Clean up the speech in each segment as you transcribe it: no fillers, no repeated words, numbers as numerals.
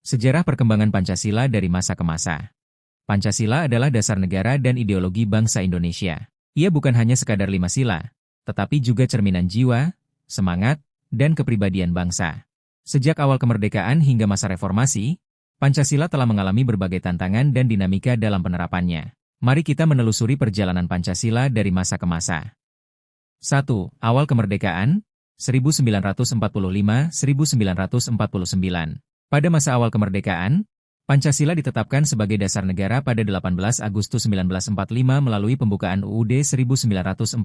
Sejarah perkembangan Pancasila dari masa ke masa. Pancasila adalah dasar negara dan ideologi bangsa Indonesia. Ia bukan hanya sekadar 5 sila, tetapi juga cerminan jiwa, semangat, dan kepribadian bangsa. Sejak awal kemerdekaan hingga masa reformasi, Pancasila telah mengalami berbagai tantangan dan dinamika dalam penerapannya. Mari kita menelusuri perjalanan Pancasila dari masa ke masa. 1. Awal kemerdekaan, 1945-1949. Pada masa awal kemerdekaan, Pancasila ditetapkan sebagai dasar negara pada 18 Agustus 1945 melalui pembukaan UUD 1945.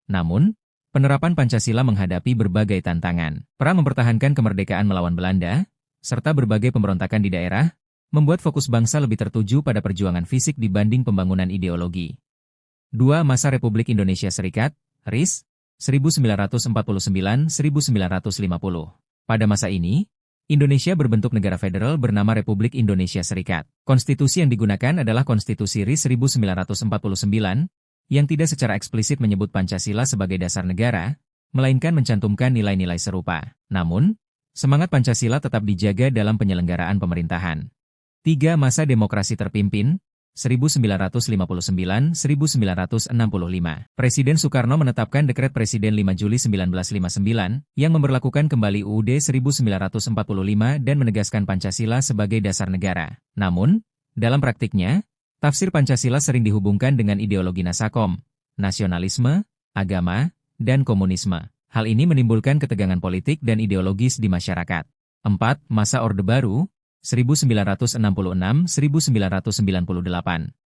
Namun, penerapan Pancasila menghadapi berbagai tantangan. Perang mempertahankan kemerdekaan melawan Belanda, serta berbagai pemberontakan di daerah, membuat fokus bangsa lebih tertuju pada perjuangan fisik dibanding pembangunan ideologi. 2. Masa Republik Indonesia Serikat, RIS, 1949-1950. Pada masa ini, Indonesia berbentuk negara federal bernama Republik Indonesia Serikat. Konstitusi yang digunakan adalah Konstitusi RIS 1949, yang tidak secara eksplisit menyebut Pancasila sebagai dasar negara, melainkan mencantumkan nilai-nilai serupa. Namun, semangat Pancasila tetap dijaga dalam penyelenggaraan pemerintahan. 3. Masa Demokrasi Terpimpin, 1959-1965. Presiden Soekarno menetapkan Dekret Presiden 5 Juli 1959 yang memberlakukan kembali UUD 1945 dan menegaskan Pancasila sebagai dasar negara. Namun, dalam praktiknya, tafsir Pancasila sering dihubungkan dengan ideologi nasakom, nasionalisme, agama, dan komunisme. Hal ini menimbulkan ketegangan politik dan ideologis di masyarakat. 4. Masa Orde Baru, 1966-1998.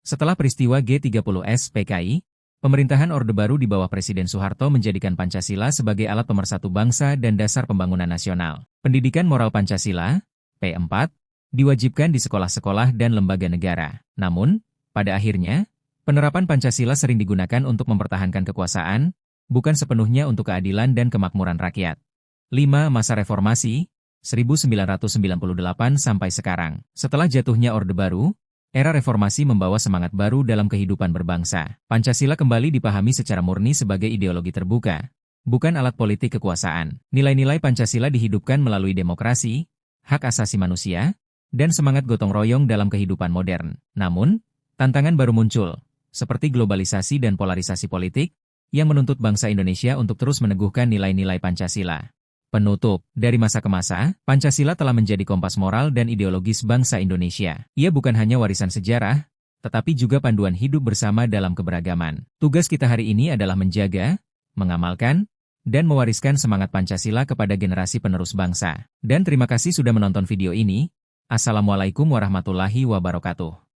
Setelah peristiwa G30S PKI, pemerintahan Orde Baru di bawah Presiden Soeharto menjadikan Pancasila sebagai alat pemersatu bangsa dan dasar pembangunan nasional. Pendidikan moral Pancasila, P4, diwajibkan di sekolah-sekolah dan lembaga negara. Namun, pada akhirnya, penerapan Pancasila sering digunakan untuk mempertahankan kekuasaan, bukan sepenuhnya untuk keadilan dan kemakmuran rakyat. 5. Masa Reformasi, 1998 sampai sekarang. Setelah jatuhnya Orde Baru, era reformasi membawa semangat baru dalam kehidupan berbangsa. Pancasila kembali dipahami secara murni sebagai ideologi terbuka, bukan alat politik kekuasaan. Nilai-nilai Pancasila dihidupkan melalui demokrasi, hak asasi manusia, dan semangat gotong royong dalam kehidupan modern. Namun, tantangan baru muncul, seperti globalisasi dan polarisasi politik, yang menuntut bangsa Indonesia untuk terus meneguhkan nilai-nilai Pancasila. Penutup, dari masa ke masa, Pancasila telah menjadi kompas moral dan ideologis bangsa Indonesia. Ia bukan hanya warisan sejarah, tetapi juga panduan hidup bersama dalam keberagaman. Tugas kita hari ini adalah menjaga, mengamalkan, dan mewariskan semangat Pancasila kepada generasi penerus bangsa. Dan terima kasih sudah menonton video ini. Assalamualaikum warahmatullahi wabarakatuh.